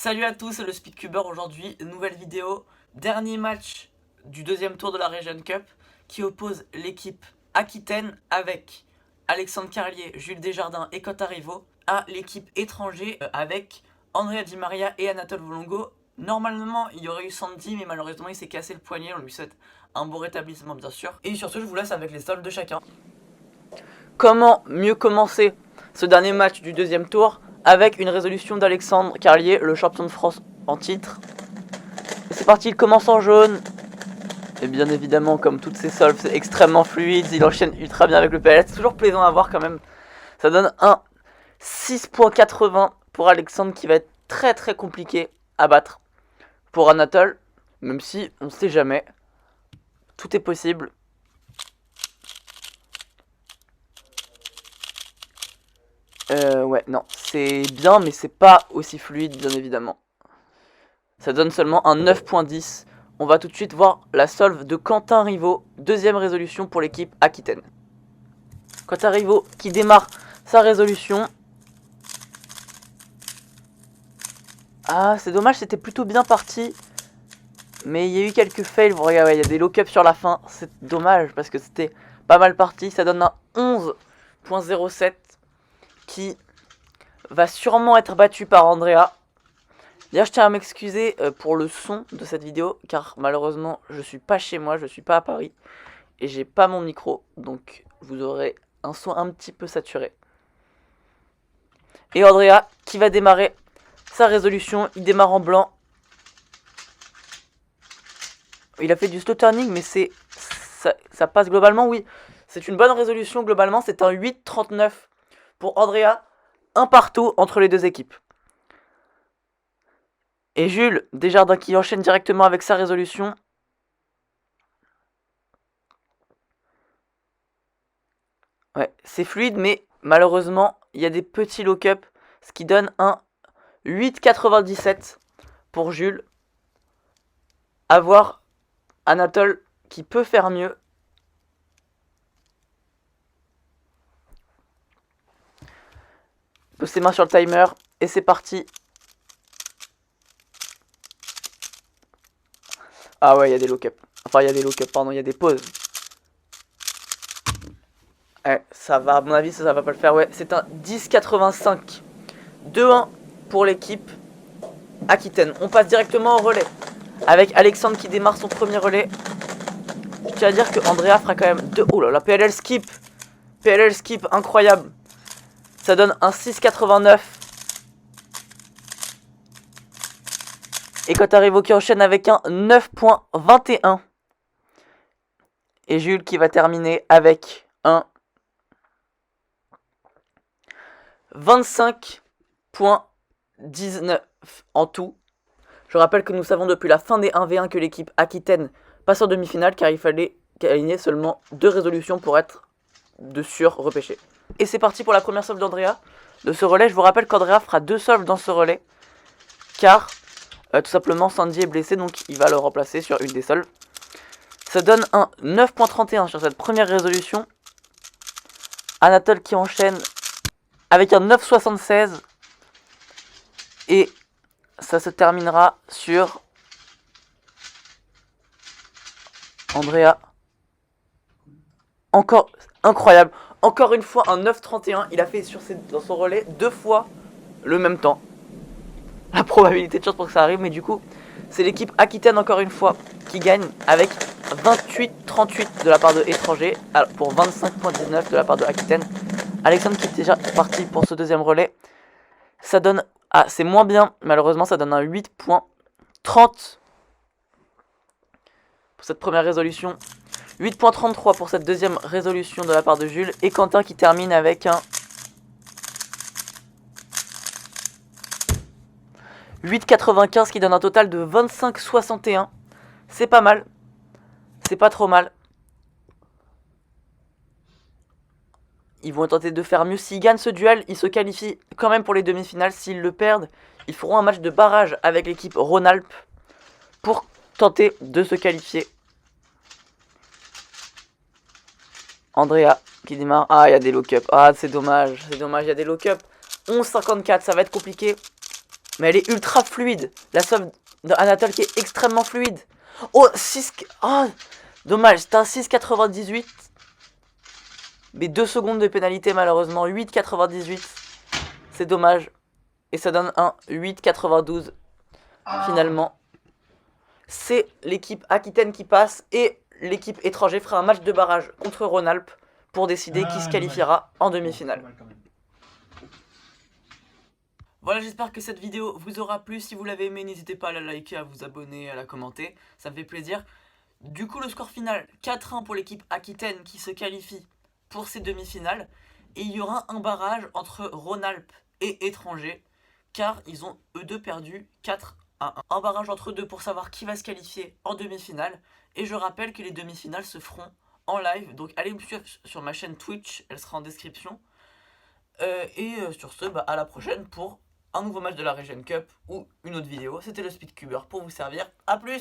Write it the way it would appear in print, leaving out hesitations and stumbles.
Salut à tous, c'est le Speedcuber aujourd'hui, nouvelle vidéo, dernier match du deuxième tour de la Region Cup qui oppose l'équipe Aquitaine avec Alexandre Carlier, Jules Desjardins et Cotarivo à l'équipe étranger avec Andrea Di Maria et Anatole Volongo. Normalement il y aurait eu Sandy mais malheureusement il s'est cassé le poignet, on lui souhaite un bon rétablissement bien sûr. Et sur ce je vous laisse avec les soldes de chacun. Comment mieux commencer ce dernier match du deuxième tour avec une résolution d'Alexandre Carlier, le champion de France en titre. C'est parti, il commence en jaune. Et bien évidemment, comme toutes ces solves, c'est extrêmement fluide. Il enchaîne ultra bien avec le PLS. C'est toujours plaisant à voir quand même. Ça donne un 6.80 pour Alexandre qui va être très très compliqué à battre pour Anatole. Même si on ne sait jamais. Tout est possible. Ouais, non, c'est bien, mais c'est pas aussi fluide, bien évidemment. Ça donne seulement un 9.10. On va tout de suite voir la solve de Quentin Rivaud, deuxième résolution pour l'équipe Aquitaine. Quentin Rivaud qui démarre sa résolution. Ah, c'est dommage, c'était plutôt bien parti. Mais il y a eu quelques fails. Vous regardez, il y a des lock-ups sur la fin. C'est dommage parce que c'était pas mal parti. Ça donne un 11.07 qui va sûrement être battu par Andrea. D'ailleurs, je tiens à m'excuser pour le son de cette vidéo, car malheureusement, je suis pas chez moi, je suis pas à Paris, et j'ai pas mon micro, donc vous aurez un son un petit peu saturé. Et Andrea, qui va démarrer sa résolution, il démarre en blanc. Il a fait du slow turning, mais ça passe globalement, oui. C'est une bonne résolution globalement, c'est un 8.39 pour Andrea, un partout entre les deux équipes. Et Jules Desjardins qui enchaîne directement avec sa résolution. Ouais, c'est fluide, mais malheureusement, il y a des petits lock-up, ce qui donne un 8.97 pour Jules. À voir Anatole qui peut faire mieux. Il pose ses mains sur le timer et c'est parti. Ah ouais, il y a des lock-up. Enfin, il y a des lock-up, pardon, il y a des pauses. Ouais, ça va, à mon avis, ça va pas le faire. Ouais, c'est un 10.85. 2-1 pour l'équipe Aquitaine. On passe directement au relais. Avec Alexandre qui démarre son premier relais. Je tiens à dire que Andrea fera quand même 2. Oh là là, PLL skip. PLL skip, incroyable. Ça donne un 6.89. Et Cotarivo qui enchaîne avec un 9.21. Et Jules qui va terminer avec un 25.19 en tout. Je rappelle que nous savons depuis la fin des 1v1 que l'équipe Aquitaine passe en demi-finale car il fallait aligner seulement 2 résolutions pour être de sûr repêché. Et c'est parti pour la première solve d'Andrea de ce relais. Je vous rappelle qu'Andrea fera 2 solves dans ce relais car tout simplement Sandy est blessé, donc il va le remplacer sur une des solves. Ça donne un 9.31 sur cette première résolution. Anatole qui enchaîne avec un 9.76. Et ça se terminera sur Andrea. Encore incroyable. Encore une fois un 9.31. Il a fait dans son relais 2 fois le même temps. La probabilité de chance pour que ça arrive, mais du coup, c'est l'équipe Aquitaine encore une fois qui gagne avec 28-38 de la part de étrangers pour 25.19 de la part de Aquitaine. Alexandre qui est déjà parti pour ce deuxième relais. Ça donne... Ah, c'est moins bien, malheureusement, ça donne un 8.30 pour cette première résolution. 8.33 pour cette deuxième résolution de la part de Jules. Et Quentin qui termine avec un 8.95 qui donne un total de 25.61. C'est pas mal. C'est pas trop mal. Ils vont tenter de faire mieux. S'ils gagnent ce duel, ils se qualifient quand même pour les demi-finales. S'ils le perdent, ils feront un match de barrage avec l'équipe Rhône-Alpes pour tenter de se qualifier. Andrea qui démarre. Ah, il y a des lock-up. Ah, c'est dommage. C'est dommage, il y a des lock-up. 11.54, ça va être compliqué. Mais elle est ultra fluide. La sauve d'Anatole qui est extrêmement fluide. Oh, 6... Oh, dommage, c'est un 6,98. Mais 2 secondes de pénalité malheureusement. 8,98. C'est dommage. Et ça donne un 8,92 finalement. C'est l'équipe Aquitaine qui passe. Et l'équipe étrangère fera un match de barrage contre Rhône-Alpes pour décider qui se qualifiera en demi-finale. Voilà, j'espère que cette vidéo vous aura plu. Si vous l'avez aimé, n'hésitez pas à la liker, à vous abonner, à la commenter. Ça me fait plaisir. Du coup, le score final, 4-1 pour l'équipe Aquitaine qui se qualifie pour ces demi-finales. Et il y aura un barrage entre Rhône-Alpes et Étranger, car ils ont eux deux perdu 4-1. Un barrage entre eux deux pour savoir qui va se qualifier en demi-finale. Et je rappelle que les demi-finales se feront en live. Donc allez me suivre sur ma chaîne Twitch, elle sera en description. Sur ce, à la prochaine pour un nouveau match de la Region Cup ou une autre vidéo. C'était le Speedcuber pour vous servir. A plus!